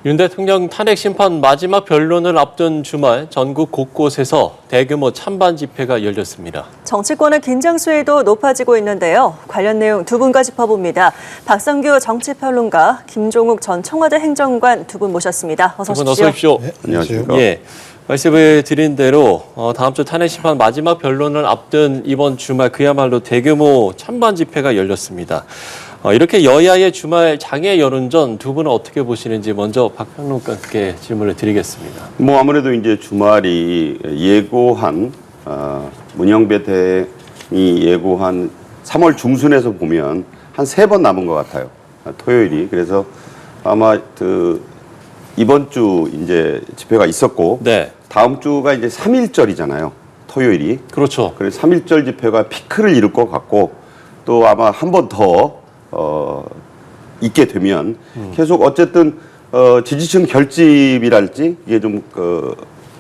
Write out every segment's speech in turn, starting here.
윤 대통령 탄핵 심판 마지막 변론을 앞둔 주말 전국 곳곳에서 대규모 찬반 집회가 열렸습니다. 정치권의 긴장 수위도 높아지고 있는데요. 관련 내용 두 분과 짚어봅니다. 박성규 정치평론가, 김종욱 전 청와대 행정관 두 분 모셨습니다. 어서 오십시오. 어서 오십시오. 네, 안녕하십니까. 예, 말씀을 드린 대로 다음 주 탄핵 심판 마지막 변론을 앞둔 이번 주말 그야말로 대규모 찬반 집회가 열렸습니다. 이렇게 여야의 주말 장외 여론전 두 분은 어떻게 보시는지 먼저 박 평론가께 질문을 드리겠습니다. 뭐 아무래도 이제 주말이 예고한 문영배 대행이 예고한 3월 중순에서 보면 한 3번 남은 것 같아요. 토요일이. 그래서 아마 이번 주 이제 집회가 있었고 네. 다음 주가 이제 3.1절이잖아요. 토요일이. 그렇죠. 그래서 3.1절 집회가 피크를 이룰 것 같고 또 아마 한 번 더 있게 되면 계속 어쨌든 지지층 결집이랄지 이게 좀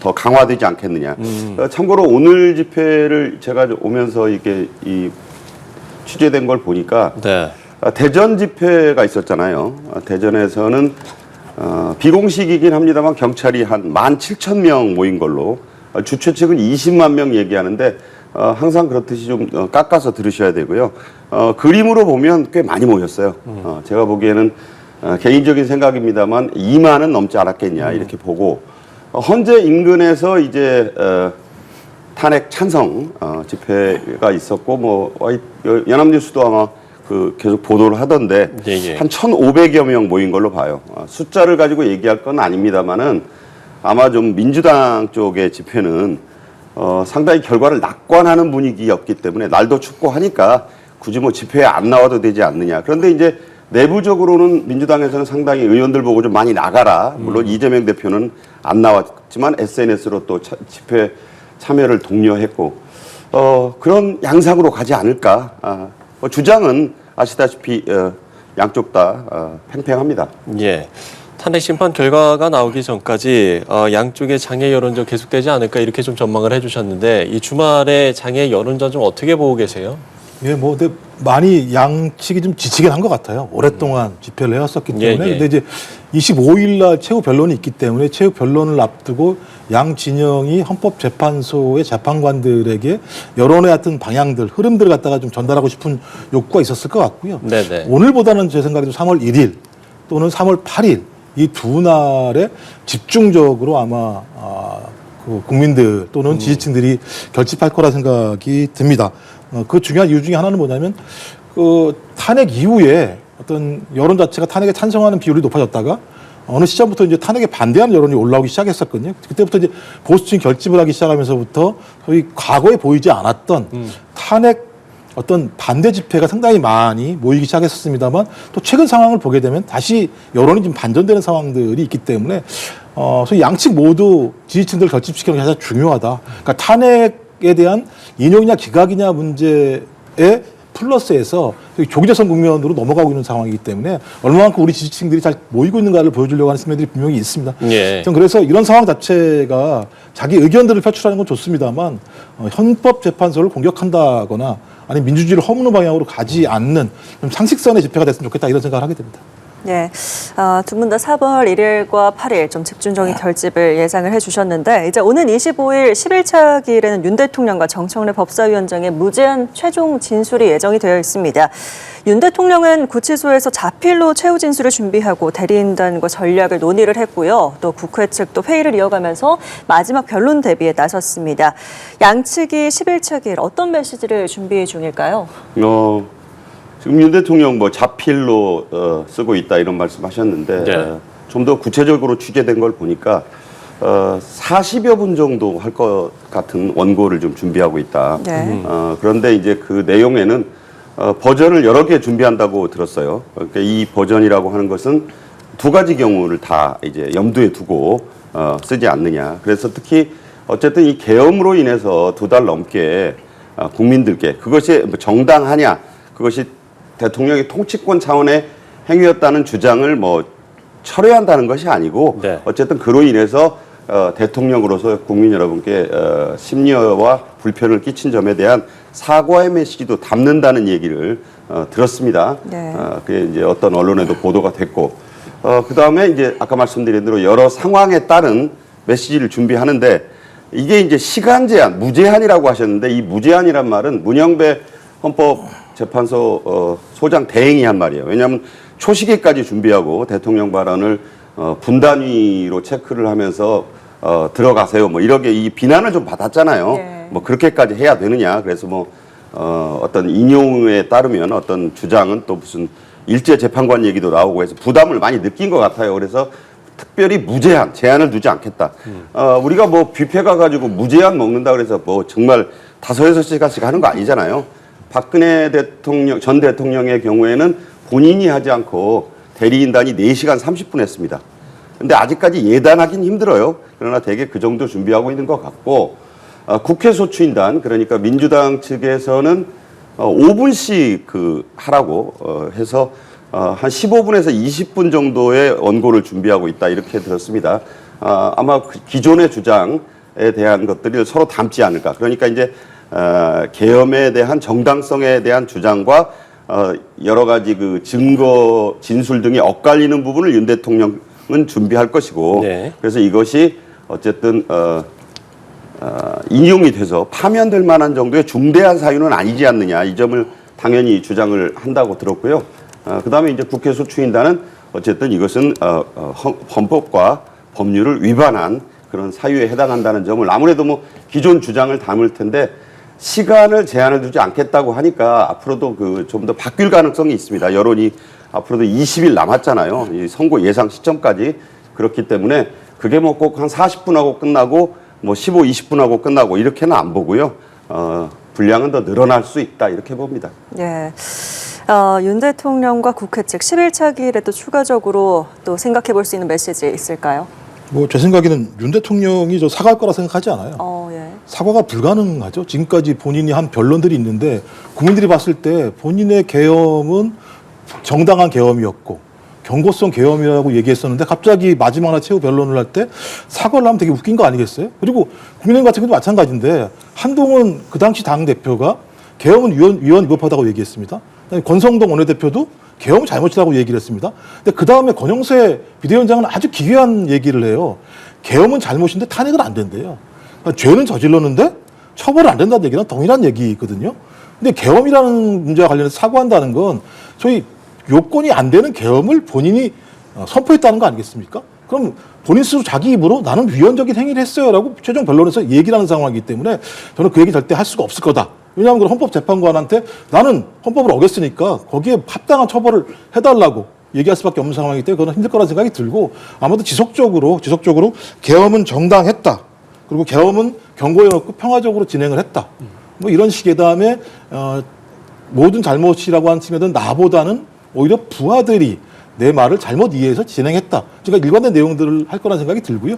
더 강화되지 않겠느냐. 참고로 오늘 집회를 제가 오면서 이게 취재된 걸 보니까 네. 대전 집회가 있었잖아요. 대전에서는 비공식이긴 합니다만 경찰이 한 17,000명 모인 걸로 주최 측은 20만 명 얘기하는데 항상 그렇듯이 좀 깎아서 들으셔야 되고요. 그림으로 보면 꽤 많이 모였어요. 제가 보기에는 개인적인 생각입니다만 2만은 넘지 않았겠냐 이렇게 보고 헌재 인근에서 이제 탄핵 찬성 집회가 있었고 뭐 연합뉴스도 아마 계속 보도를 하던데 예. 한 1,500여 명 모인 걸로 봐요. 숫자를 가지고 얘기할 건 아닙니다만은 아마 좀 민주당 쪽의 집회는 상당히 결과를 낙관하는 분위기였기 때문에 날도 춥고 하니까 굳이 뭐 집회에 안 나와도 되지 않느냐. 그런데 이제 내부적으로는 민주당에서는 상당히 의원들 보고 좀 많이 나가라. 물론 이재명 대표는 안 나왔지만 SNS로 또 집회 참여를 독려했고 그런 양상으로 가지 않을까. 주장은 아시다시피 양쪽 다 팽팽합니다. 예. 탄핵 심판 결과가 나오기 전까지 양쪽의 장외 여론전 계속되지 않을까 이렇게 좀 전망을 해주셨는데 이 주말에 장외 여론전 좀 어떻게 보고 계세요? 예, 뭐 근데 많이 양측이 좀 지치긴 한 것 같아요. 오랫동안 집회를 해왔었기 때문에. 예. 근데 이제 25일 날 최후 변론이 있기 때문에 최후 변론을 앞두고 양 진영이 헌법재판소의 재판관들에게 여론의 어떤 방향들, 흐름들을 갖다가 좀 전달하고 싶은 욕구가 있었을 것 같고요. 네네. 오늘보다는 제 생각에도 3월 1일 또는 3월 8일 이 두 날에 집중적으로 아마 국민들 또는 지지층들이 결집할 거라 생각이 듭니다. 그 중요한 이유 중에 하나는 뭐냐면 탄핵 이후에 어떤 여론 자체가 탄핵에 찬성하는 비율이 높아졌다가 어느 시점부터 이제 탄핵에 반대하는 여론이 올라오기 시작했었거든요. 그때부터 이제 보수층 결집을 하기 시작하면서부터 소위 과거에 보이지 않았던 탄핵 어떤 반대 집회가 상당히 많이 모이기 시작했었습니다만 또 최근 상황을 보게 되면 다시 여론이 좀 반전되는 상황들이 있기 때문에 소위 양측 모두 지지층들을 결집시키는 게 가장 중요하다. 그러니까 탄핵에 대한 인용이냐 기각이냐 문제에 플러스해서 조기대선 국면으로 넘어가고 있는 상황이기 때문에 얼마만큼 우리 지지층들이 잘 모이고 있는가를 보여주려고 하는 측면들이 분명히 있습니다. 예. 그래서 이런 상황 자체가 자기 의견들을 표출하는 건 좋습니다만 헌법재판소를 공격한다거나 아니 민주주의를 허무는 방향으로 가지 않는 좀 상식선의 집회가 됐으면 좋겠다 이런 생각을 하게 됩니다. 네, 두 분 다 4월 1일과 8일 좀 집중적인 결집을 예상을 해주셨는데 이제 오는 25일 10일차 기일에는 윤 대통령과 정청래 법사위원장의 무제한 최종 진술이 예정이 되어 있습니다. 윤 대통령은 구치소에서 자필로 최후 진술을 준비하고 대리인단과 전략을 논의를 했고요. 또 국회 측도 회의를 이어가면서 마지막 변론 대비에 나섰습니다. 양측이 10일차 기일 어떤 메시지를 준비 중일까요? 지금 윤 대통령 뭐 자필로 쓰고 있다 이런 말씀하셨는데 네. 좀 더 구체적으로 취재된 걸 보니까 40여 분 정도 할 것 같은 원고를 좀 준비하고 있다. 네. 그런데 이제 그 내용에는 버전을 여러 개 준비한다고 들었어요. 그러니까 이 버전이라고 하는 것은 두 가지 경우를 다 이제 염두에 두고 쓰지 않느냐. 그래서 특히 어쨌든 이 계엄으로 인해서 2달 넘게 국민들께 그것이 정당하냐, 그것이 대통령의 통치권 차원의 행위였다는 주장을 뭐 철회한다는 것이 아니고 네. 어쨌든 그로 인해서 대통령으로서 국민 여러분께 심려와 불편을 끼친 점에 대한 사과의 메시지도 담는다는 얘기를 들었습니다. 네. 그게 이제 어떤 언론에도 보도가 됐고 그 다음에 이제 아까 말씀드린 대로 여러 상황에 따른 메시지를 준비하는데 이게 이제 시간 제한, 무제한이라고 하셨는데 이 무제한이란 말은 문영배 헌법재판소 소장 대행이 한 말이에요. 왜냐하면 초시계까지 준비하고 대통령 발언을 분단위로 체크를 하면서 들어가세요. 뭐 이렇게 이 비난을 좀 받았잖아요. 예. 뭐 그렇게까지 해야 되느냐. 그래서 뭐 어떤 인용에 따르면 어떤 주장은 또 무슨 일제 재판관 얘기도 나오고 해서 부담을 많이 느낀 것 같아요. 그래서 특별히 무제한, 제한을 두지 않겠다. 우리가 뭐 뷔페 가가지고 무제한 먹는다 그래서 뭐 정말 5-6시간씩 하는 거 아니잖아요. 박근혜 대통령, 전 대통령의 경우에는 본인이 하지 않고 대리인단이 4시간 30분 했습니다. 근데 아직까지 예단하긴 힘들어요. 그러나 대개 그 정도 준비하고 있는 것 같고, 국회 소추인단, 그러니까 민주당 측에서는 5분씩 하라고 해서 한 15분에서 20분 정도의 원고를 준비하고 있다 이렇게 들었습니다. 아마 기존의 주장에 대한 것들이 서로 닮지 않을까. 그러니까 이제 계엄에 대한 정당성에 대한 주장과 여러 가지 그 증거 진술 등이 엇갈리는 부분을 윤 대통령은 준비할 것이고, 네. 그래서 이것이 어쨌든 인용이 돼서 파면될 만한 정도의 중대한 사유는 아니지 않느냐, 이 점을 당연히 주장을 한다고 들었고요. 그다음에 이제 국회 소추인단은 어쨌든 이것은 헌법과 법률을 위반한 그런 사유에 해당한다는 점을, 아무래도 뭐 기존 주장을 담을 텐데 시간을 제한을 두지 않겠다고 하니까 앞으로도 좀 더 바뀔 가능성이 있습니다. 여론이 앞으로도 20일 남았잖아요. 이 선거 예상 시점까지. 그렇기 때문에 그게 뭐 꼭 한 40분 하고 끝나고 뭐 15, 20분 하고 끝나고 이렇게는 안 보고요. 분량은 더 늘어날 수 있다 이렇게 봅니다. 예. 윤 대통령과 국회 측 11차 기일에도 추가적으로 또 생각해 볼 수 있는 메시지 있을까요? 뭐 제 생각에는 윤 대통령이 사과할 거라 생각하지 않아요. 예. 사과가 불가능하죠. 지금까지 본인이 한 변론들이 있는데 국민들이 봤을 때 본인의 계엄은 정당한 계엄이었고 경고성 계엄이라고 얘기했었는데 갑자기 마지막 날 최후 변론을 할 때 사과를 하면 되게 웃긴 거 아니겠어요? 그리고 국민의힘 같은 경우도 마찬가지인데 한동훈 그 당시 당대표가 계엄은 위헌 위법하다고 얘기했습니다. 권성동 원내대표도 계엄 잘못이라고 얘기를 했습니다. 근데 그 다음에 권영세 비대위원장은 아주 기괴한 얘기를 해요. 계엄은 잘못인데 탄핵은 안 된대요. 그러니까 죄는 저질렀는데 처벌은 안 된다는 얘기랑 동일한 얘기거든요. 근데 계엄이라는 문제와 관련해서 사과한다는 건 소위 요건이 안 되는 계엄을 본인이 선포했다는 거 아니겠습니까? 그럼 본인 스스로 자기 입으로 나는 위헌적인 행위를 했어요라고 최종 변론에서 얘기를 하는 상황이기 때문에 저는 그 얘기 절대 할 수가 없을 거다. 왜냐하면 그럼 헌법재판관한테 나는 헌법을 어겼으니까 거기에 합당한 처벌을 해달라고 얘기할 수밖에 없는 상황이기 때문에 그건 힘들 거라는 생각이 들고, 아마도 지속적으로 계엄은 정당했다. 그리고 계엄은 경고해놓고 평화적으로 진행을 했다. 뭐 이런 식의 다음에 모든 잘못이라고 하는 측면은 나보다는 오히려 부하들이 내 말을 잘못 이해해서 진행했다. 그러니까 일관된 내용들을 할 거라는 생각이 들고요.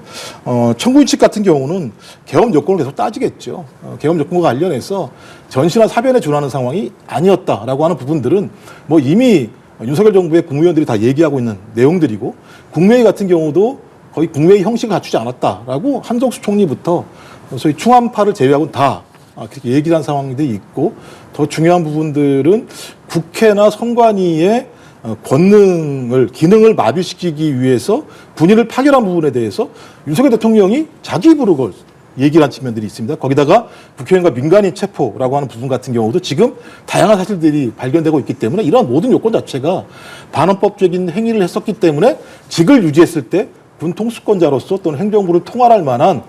청구인 측 같은 경우는 계엄 요건을 계속 따지겠죠. 계엄 요건과 관련해서 전시나 사변에 준하는 상황이 아니었다라고 하는 부분들은 뭐 이미 윤석열 정부의 국무위원들이 다 얘기하고 있는 내용들이고, 국무회의 같은 경우도 거의 국무회의 형식을 갖추지 않았다라고 한덕수 총리부터 소위 충암파를 제외하고는 다 그렇게 얘기를 한 상황들이 있고, 더 중요한 부분들은 국회나 선관위의 기능을 마비시키기 위해서 군인을 파견한 부분에 대해서 윤석열 대통령이 자기 입으로 그걸 얘기를 한 측면들이 있습니다. 거기다가 국회의원과 민간인 체포라고 하는 부분 같은 경우도 지금 다양한 사실들이 발견되고 있기 때문에 이러한 모든 요건 자체가 반헌법적인 행위를 했었기 때문에 직을 유지했을 때 군 통수권자로서 또는 행정부를 통할할 만한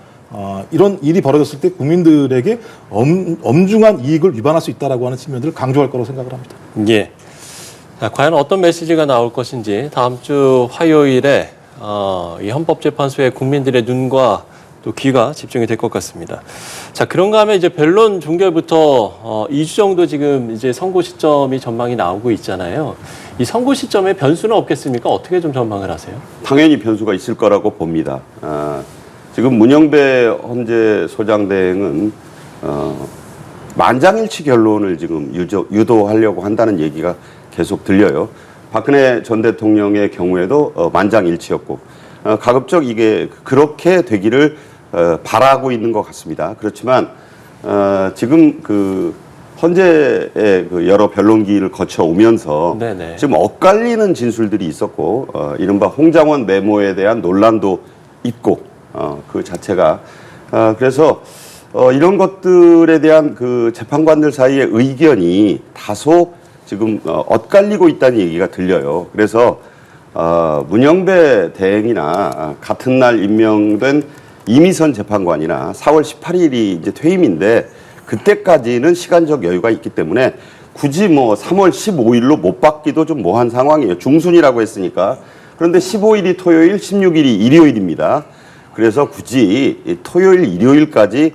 이런 일이 벌어졌을 때 국민들에게 엄중한 이익을 위반할 수 있다라고 하는 측면들을 강조할 거라고 생각을 합니다. 예. 자, 과연 어떤 메시지가 나올 것인지 다음 주 화요일에 이 헌법재판소의 국민들의 눈과 또 귀가 집중이 될 것 같습니다. 자, 그런가 하면 이제 변론 종결부터 2주 정도 지금 이제 선고 시점이 전망이 나오고 있잖아요. 이 선고 시점에 변수는 없겠습니까? 어떻게 좀 전망을 하세요? 당연히 변수가 있을 거라고 봅니다. 지금 문영배 헌재 소장대행은 만장일치 결론을 지금 유도하려고 한다는 얘기가 계속 들려요. 박근혜 전 대통령의 경우에도 만장일치였고, 가급적 이게 그렇게 되기를 바라고 있는 것 같습니다. 그렇지만 지금 헌재의 그 여러 변론기를 거쳐 오면서 네네. 지금 엇갈리는 진술들이 있었고 이른바 홍장원 메모에 대한 논란도 있고 그 자체가 그래서 이런 것들에 대한 그 재판관들 사이의 의견이 다소 지금 엇갈리고 있다는 얘기가 들려요. 그래서 문영배 대행이나 같은 날 임명된 이미선 재판관이나 4월 18일이 이제 퇴임인데 그때까지는 시간적 여유가 있기 때문에 굳이 뭐 3월 15일로 못 받기도 좀 뭐한 상황이에요. 중순이라고 했으니까. 그런데 15일이 토요일, 16일이 일요일입니다. 그래서 굳이 이 토요일, 일요일까지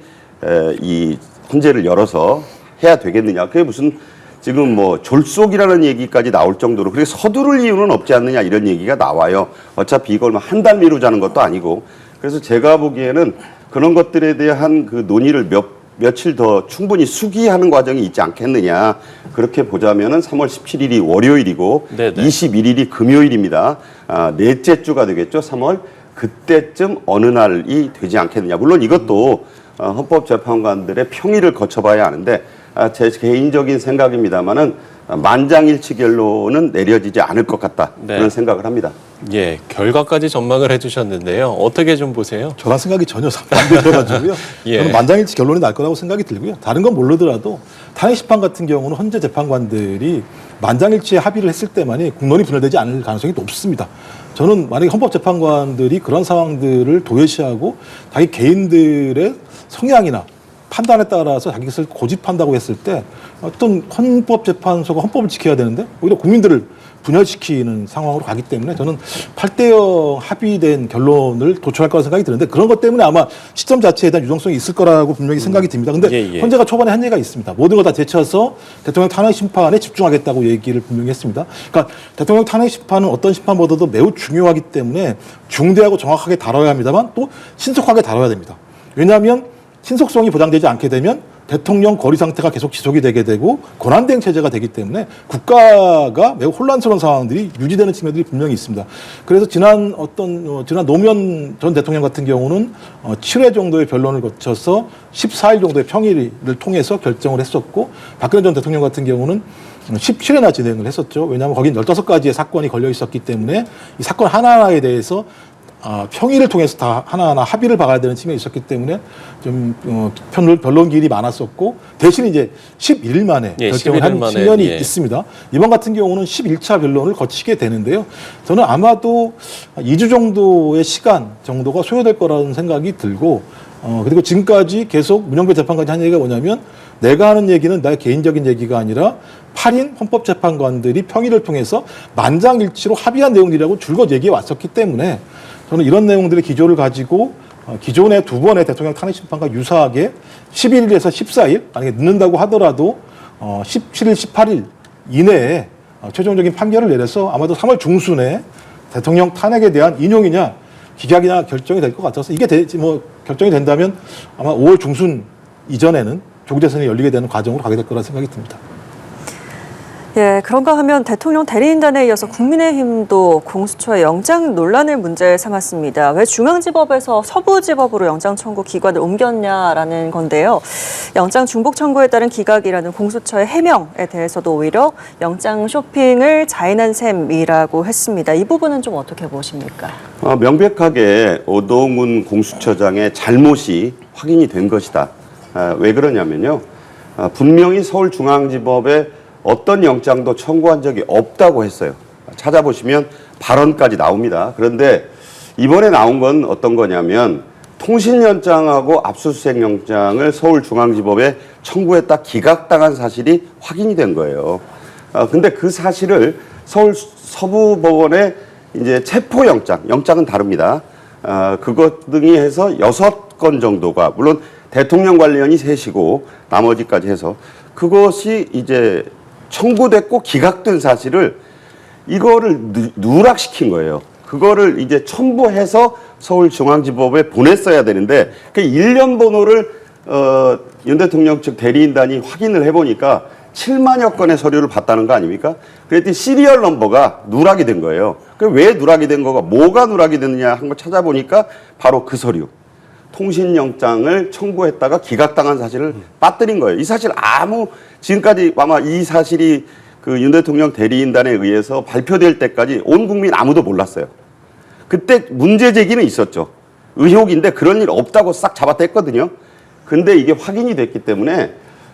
이 헌재를 열어서 해야 되겠느냐. 그게 무슨 지금 뭐 졸속이라는 얘기까지 나올 정도로 그렇게 서두를 이유는 없지 않느냐 이런 얘기가 나와요. 어차피 이걸 한 달 미루자는 것도 아니고. 그래서 제가 보기에는 그런 것들에 대한 그 논의를 며칠 더 충분히 수기하는 과정이 있지 않겠느냐. 그렇게 보자면은 3월 17일이 월요일이고 네네. 21일이 금요일입니다. 넷째 주가 되겠죠. 3월. 그때쯤 어느 날이 되지 않겠느냐. 물론 이것도 헌법재판관들의 평의를 거쳐봐야 하는데 제 개인적인 생각입니다만은 만장일치 결론은 내려지지 않을 것 같다. 네. 그런 생각을 합니다. 예, 결과까지 전망을 해주셨는데요. 어떻게 좀 보세요? 저랑 생각이 전혀 반대여가지고요. 예. 저는 만장일치 결론이 날 거라고 생각이 들고요. 다른 건 모르더라도 탄핵 심판 같은 경우는 헌재 재판관들이 만장일치에 합의를 했을 때만이 국론이 분열되지 않을 가능성이 높습니다. 저는 만약에 헌법재판관들이 그런 상황들을 도외시하고 자기 개인들의 성향이나 판단에 따라서 자기 것을 고집한다고 했을 때 어떤 헌법재판소가 헌법을 지켜야 되는데 오히려 국민들을 분열시키는 상황으로 가기 때문에 저는 8대0 합의된 결론을 도출할 거라고 생각이 드는데 그런 것 때문에 아마 시점 자체에 대한 유동성이 있을 거라고 분명히 생각이 듭니다. 근데 예. 헌재가 초반에 한 얘기가 있습니다. 모든 걸 다 제쳐서 대통령 탄핵 심판에 집중하겠다고 얘기를 분명히 했습니다. 그러니까 대통령 탄핵 심판은 어떤 심판보다도 매우 중요하기 때문에 중대하고 정확하게 다뤄야 합니다만 또 신속하게 다뤄야 됩니다. 왜냐하면 신속성이 보장되지 않게 되면 대통령 거리 상태가 계속 지속이 되게 되고 권한대행 체제가 되기 때문에 국가가 매우 혼란스러운 상황들이 유지되는 측면들이 분명히 있습니다. 그래서 지난 노무현 전 대통령 같은 경우는 7회 정도의 변론을 거쳐서 14일 정도의 평일을 통해서 결정을 했었고 박근혜 전 대통령 같은 경우는 17회나 진행을 했었죠. 왜냐하면 거긴 15가지의 사건이 걸려 있었기 때문에 이 사건 하나하나에 대해서 평의를 통해서 다 하나하나 합의를 봐야 되는 측면이 있었기 때문에 좀 변론기일이 많았었고 대신 이제 11일 만에 예, 결정을 11일 한 만에, 측면이 예. 있습니다. 이번 같은 경우는 11차 변론을 거치게 되는데요. 저는 아마도 2주 정도의 시간 정도가 소요될 거라는 생각이 들고 그리고 지금까지 계속 문영배 재판관이 한 얘기가 뭐냐면 내가 하는 얘기는 나의 개인적인 얘기가 아니라 8인 헌법재판관들이 평의를 통해서 만장일치로 합의한 내용들이라고 줄곧 얘기해 왔었기 때문에 저는 이런 내용들의 기조를 가지고 기존의 두 번의 대통령 탄핵 심판과 유사하게 11일에서 14일 만약에 늦는다고 하더라도 17일, 18일 이내에 최종적인 판결을 내려서 아마도 3월 중순에 대통령 탄핵에 대한 인용이냐 기각이냐 결정이 될 것 같아서 이게 결정이 된다면 아마 5월 중순 이전에는 조국 대선이 열리게 되는 과정으로 가게 될 거라 생각이 듭니다. 예, 그런가 하면 대통령 대리인단에 이어서 국민의힘도 공수처의 영장 논란을 문제 삼았습니다. 왜 중앙지법에서 서부지법으로 영장 청구 기관을 옮겼냐라는 건데요. 영장 중복 청구에 따른 기각이라는 공수처의 해명에 대해서도 오히려 영장 쇼핑을 자인한 셈이라고 했습니다. 이 부분은 좀 어떻게 보십니까? 명백하게 오동훈 공수처장의 잘못이 확인이 된 것이다. 왜 그러냐면요. 분명히 서울중앙지법에 어떤 영장도 청구한 적이 없다고 했어요. 찾아보시면 발언까지 나옵니다. 그런데 이번에 나온 건 어떤 거냐면 통신영장하고 압수수색영장을 서울중앙지법에 청구했다 기각당한 사실이 확인이 된 거예요. 근데 그 사실을 서울 서부법원의 이제 체포영장은 다릅니다. 그것 등이 해서 6건 정도가 물론 대통령 관련이 3시고 나머지까지 해서 그것이 이제 청구됐고 기각된 사실을 이거를 누락시킨 거예요. 그거를 이제 첨부해서 서울중앙지법에 보냈어야 되는데 그 일련 번호를 윤 대통령 측 대리인단이 확인을 해보니까 7만여 건의 서류를 봤다는 거 아닙니까? 그랬더니 시리얼 넘버가 누락이 된 거예요. 왜 누락이 된 거가 뭐가 누락이 됐느냐 한 걸 찾아보니까 바로 그 서류. 통신영장을 청구했다가 기각당한 사실을 빠뜨린 거예요. 이 사실 지금까지 아마 이 사실이 그 윤 대통령 대리인단에 의해서 발표될 때까지 온 국민 아무도 몰랐어요. 그때 문제 제기는 있었죠. 의혹인데 그런 일 없다고 싹 잡아댔거든요. 근데 이게 확인이 됐기 때문에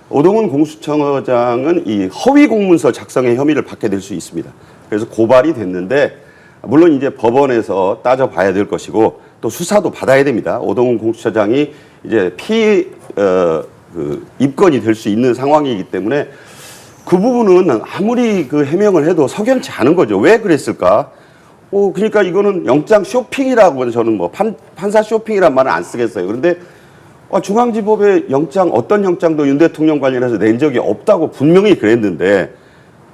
오동훈 공수처장은 이 허위 공문서 작성의 혐의를 받게 될 수 있습니다. 그래서 고발이 됐는데 물론 이제 법원에서 따져봐야 될 것이고 또 수사도 받아야 됩니다. 오동훈 공수처장이 이제 입건이 될 수 있는 상황이기 때문에 그 부분은 아무리 그 해명을 해도 석연치 않은 거죠. 왜 그랬을까? 그러니까 이거는 영장 쇼핑이라고 저는 뭐 판사 쇼핑이란 말은 안 쓰겠어요. 그런데 중앙지법에 어떤 영장도 윤 대통령 관련해서 낸 적이 없다고 분명히 그랬는데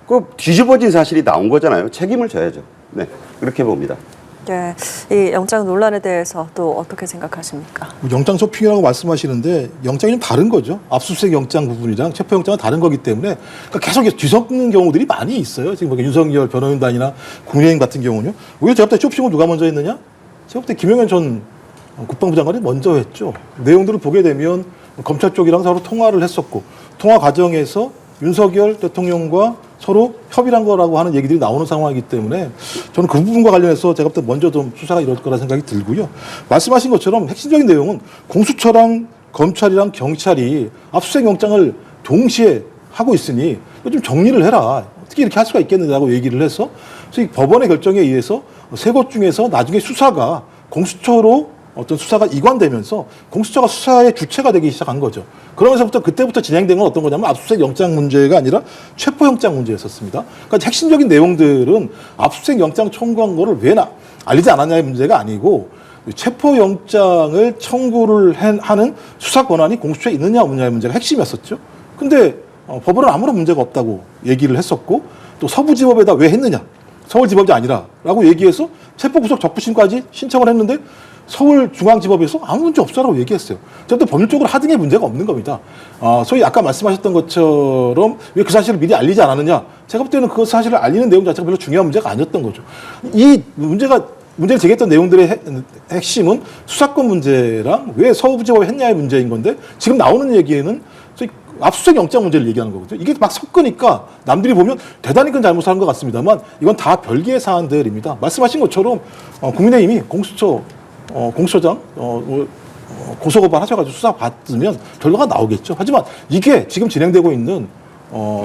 그 뒤집어진 사실이 나온 거잖아요. 책임을 져야죠. 네, 그렇게 봅니다. 네, 이 영장 논란에 대해서 또 어떻게 생각하십니까? 영장 쇼핑이라고 말씀하시는데 영장이 좀 다른 거죠. 압수수색 영장 부분이랑 체포영장은 다른 거기 때문에 그러니까 계속 뒤섞는 경우들이 많이 있어요. 지금 윤석열 변호인단이나 국민의힘 같은 경우는요. 오히려 제가 볼 때 쇼핑을 누가 먼저 했느냐? 제가 볼 때 김영현 전 국방부 장관이 먼저 했죠. 내용들을 보게 되면 검찰 쪽이랑 서로 통화를 했었고 통화 과정에서 윤석열 대통령과 서로 협의한 거라고 하는 얘기들이 나오는 상황이기 때문에 저는 그 부분과 관련해서 제가 볼 때 먼저 좀 수사가 이럴 거라 생각이 들고요. 말씀하신 것처럼 핵심적인 내용은 공수처랑 검찰이랑 경찰이 압수수색 영장을 동시에 하고 있으니 좀 정리를 해라. 어떻게 이렇게 할 수가 있겠느냐고 얘기를 해서 그래서 이 법원의 결정에 의해서 세 곳 중에서 나중에 수사가 공수처로 어떤 수사가 이관되면서 공수처가 수사의 주체가 되기 시작한 거죠. 그러면서부터 그때부터 진행된 건 어떤 거냐면 압수수색 영장 문제가 아니라 체포영장 문제였었습니다. 그러니까 핵심적인 내용들은 압수수색 영장 청구한 거를 왜 알리지 않았냐의 문제가 아니고 체포영장을 청구를 하는 수사 권한이 공수처에 있느냐 없느냐의 문제가 핵심이었었죠. 근데 법원은 아무런 문제가 없다고 얘기를 했었고 또 서부지법에다 왜 했느냐 서울지법이 아니라라고 얘기해서 체포구속 적부심까지 신청을 했는데 서울중앙지법에서 아무 문제 없어라고 얘기했어요. 저도 법률적으로 하등의 문제가 없는 겁니다. 소위 아까 말씀하셨던 것처럼 왜 그 사실을 미리 알리지 않았느냐. 제가 볼 때는 그 사실을 알리는 내용 자체가 별로 중요한 문제가 아니었던 거죠. 이 문제를 제기했던 내용들의 핵심은 수사권 문제랑 왜 서부지법에 했냐의 문제인 건데 지금 나오는 얘기에는 소위 압수수색 영장 문제를 얘기하는 거거든요. 이게 막 섞으니까 남들이 보면 대단히 큰 잘못을 한 것 같습니다만 이건 다 별개의 사안들입니다. 말씀하신 것처럼 국민의힘이 공수처장 고소고발 하셔가지고 수사 받으면 결과가 나오겠죠. 하지만 이게 지금 진행되고 있는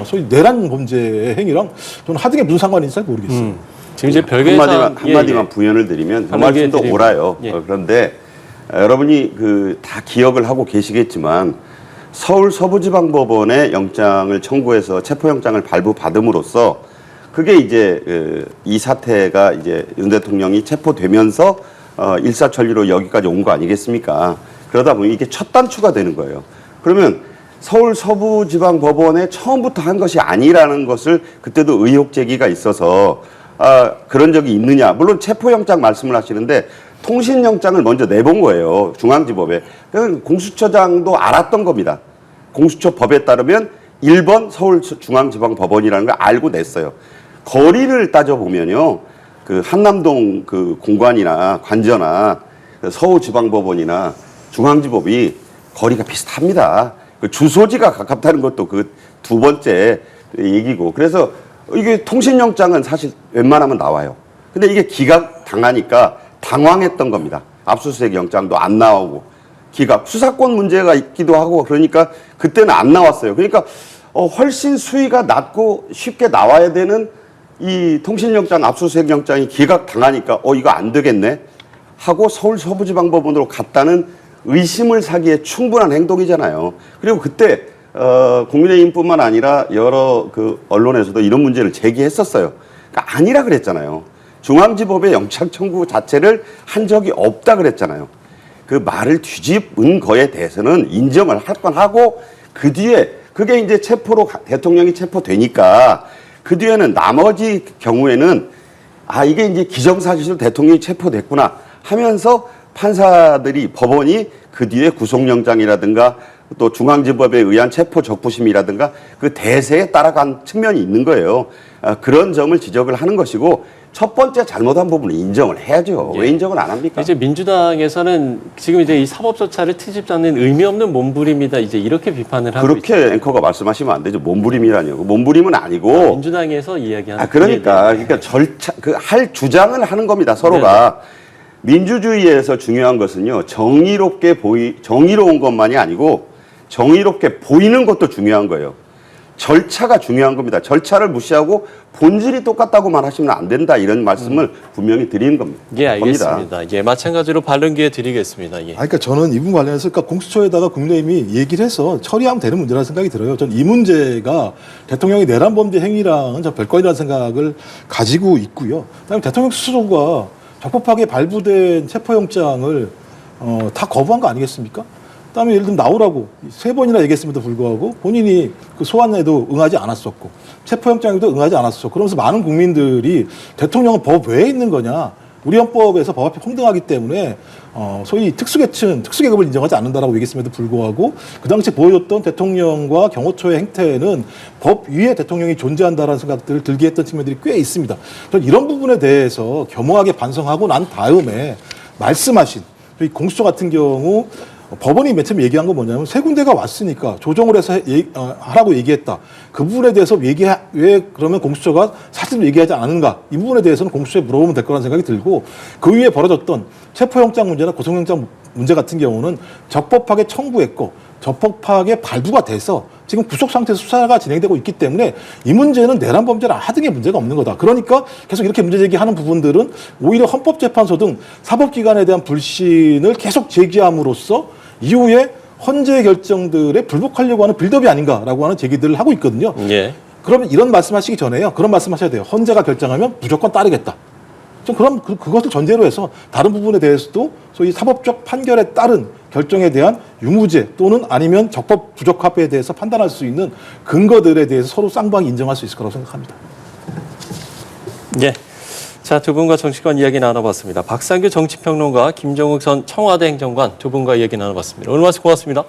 소위 내란 범죄의 행위랑 저는 하등에 무슨 상관이 있는지 잘 모르겠어요. 지금 이제 별개의 한마디만 부연을 드리면 그 말씀도 옳아요. 그런데 여러분이 다 기억을 하고 계시겠지만 서울 서부지방법원에 영장을 청구해서 체포영장을 발부받음으로써 그게 이제 이 사태가 이제 윤 대통령이 체포되면서 일사천리로 여기까지 온 거 아니겠습니까? 그러다 보니 이게 첫 단추가 되는 거예요. 그러면 서울 서부지방법원에 처음부터 한 것이 아니라는 것을 그때도 의혹 제기가 있어서 그런 적이 있느냐. 물론 체포영장 말씀을 하시는데 통신영장을 먼저 내본 거예요. 중앙지법에. 그러니까 공수처장도 알았던 겁니다. 공수처 법에 따르면 1번 서울중앙지방법원이라는 걸 알고 냈어요. 거리를 따져보면요. 그 한남동 그 공관이나 관저나 서울지방법원이나 중앙지법이 거리가 비슷합니다. 그 주소지가 가깝다는 것도 그 두 번째 얘기고. 그래서 이게 통신영장은 사실 웬만하면 나와요. 근데 이게 기각 당하니까 당황했던 겁니다. 압수수색 영장도 안 나오고 기각 수사권 문제가 있기도 하고 그러니까 그때는 안 나왔어요. 그러니까 훨씬 수위가 낮고 쉽게 나와야 되는 이 통신영장 압수수색 영장이 기각 당하니까 이거 안 되겠네 하고 서울 서부지방법원으로 갔다는 의심을 사기에 충분한 행동이잖아요. 그리고 그때 국민의힘뿐만 아니라 여러 그 언론에서도 이런 문제를 제기했었어요. 그러니까 아니라 그랬잖아요. 중앙지법의 영장 청구 자체를 한 적이 없다 그랬잖아요. 그 말을 뒤집은 거에 대해서는 인정을 할 건 하고 그 뒤에 그게 이제 대통령이 체포되니까 그 뒤에는 나머지 경우에는 이게 이제 기정사실로 대통령이 체포됐구나 하면서 법원이 그 뒤에 구속영장이라든가 또 중앙지법에 의한 체포 적부심이라든가 그 대세에 따라간 측면이 있는 거예요. 그런 점을 지적을 하는 것이고 첫 번째 잘못한 부분을 인정을 해야죠. 예. 왜 인정을 안 합니까? 이제 민주당에서는 지금 이제 이 사법조차를 트집지 않는 의미 없는 몸부림이다. 이제 이렇게 비판을 하고 그렇게 있습니다. 앵커가 말씀하시면 안 되죠. 몸부림이라니요. 몸부림은 아니고. 민주당에서 이야기하는. 그러니까 절차, 할 주장을 하는 겁니다. 서로가. 민주주의에서 중요한 것은요, 정의로운 것만이 아니고 정의롭게 보이는 것도 중요한 거예요. 절차가 중요한 겁니다. 절차를 무시하고 본질이 똑같다고만 하시면 안 된다. 이런 말씀을 분명히 드리는 겁니다. 예, 알겠습니다. 예, 마찬가지로 발언 기회 드리겠습니다. 예. 그러니까 저는 이 부분 관련해서 그러니까 공수처에다가 국민의힘이 얘기를 해서 처리하면 되는 문제라는 생각이 들어요. 전 이 문제가 대통령의 내란 범죄 행위랑은 전 별건이라는 생각을 가지고 있고요. 그다음에 대통령 스스로가 적법하게 발부된 체포영장을 다 거부한 거 아니겠습니까? 그다음에 예를 들면 나오라고 3번이나 얘기했음에도 불구하고 본인이 그 소환에도 응하지 않았었고 체포영장에도 응하지 않았었고 그러면서 많은 국민들이 대통령은 법 외에 있는 거냐 우리 헌법에서 법 앞에 평등하기 때문에 소위 특수계층, 특수계급을 인정하지 않는다라고 얘기했음에도 불구하고 그 당시 보여줬던 대통령과 경호처의 행태는 법 위에 대통령이 존재한다라는 생각들을 들게 했던 측면들이 꽤 있습니다. 저는 이런 부분에 대해서 겸허하게 반성하고 난 다음에 말씀하신 이 공수처 같은 경우 법원이 맨 처음 얘기한 건 뭐냐면 3군데가 왔으니까 조정을 해서 하라고 얘기했다. 그 부분에 대해서 왜 그러면 공수처가 사실로 얘기하지 않았는가? 이 부분에 대해서는 공수처에 물어보면 될 거라는 생각이 들고 그 위에 벌어졌던 체포영장 문제나 구속영장 문제 같은 경우는 적법하게 청구했고 적법하게 발부가 돼서 지금 구속 상태에서 수사가 진행되고 있기 때문에 이 문제는 내란 범죄나 하등의 문제가 없는 거다. 그러니까 계속 이렇게 문제 제기하는 부분들은 오히려 헌법재판소 등 사법기관에 대한 불신을 계속 제기함으로써 이후에 헌재 결정들에 불복하려고 하는 빌드업이 아닌가라고 하는 제기들을 하고 있거든요. 예. 그러면 이런 말씀하시기 전에요. 그런 말씀하셔야 돼요. 헌재가 결정하면 무조건 따르겠다. 좀 그럼 그것을 전제로 해서 다른 부분에 대해서도 소위 사법적 판결에 따른 결정에 대한 유무죄 또는 아니면 적법 부적합에 대해서 판단할 수 있는 근거들에 대해서 서로 쌍방이 인정할 수 있을 거라고 생각합니다. 예. 자, 두 분과 정치권 이야기 나눠봤습니다. 박상규 정치평론가, 김정욱 전 청와대 행정관 두 분과 이야기 나눠봤습니다. 오늘 말씀 고맙습니다.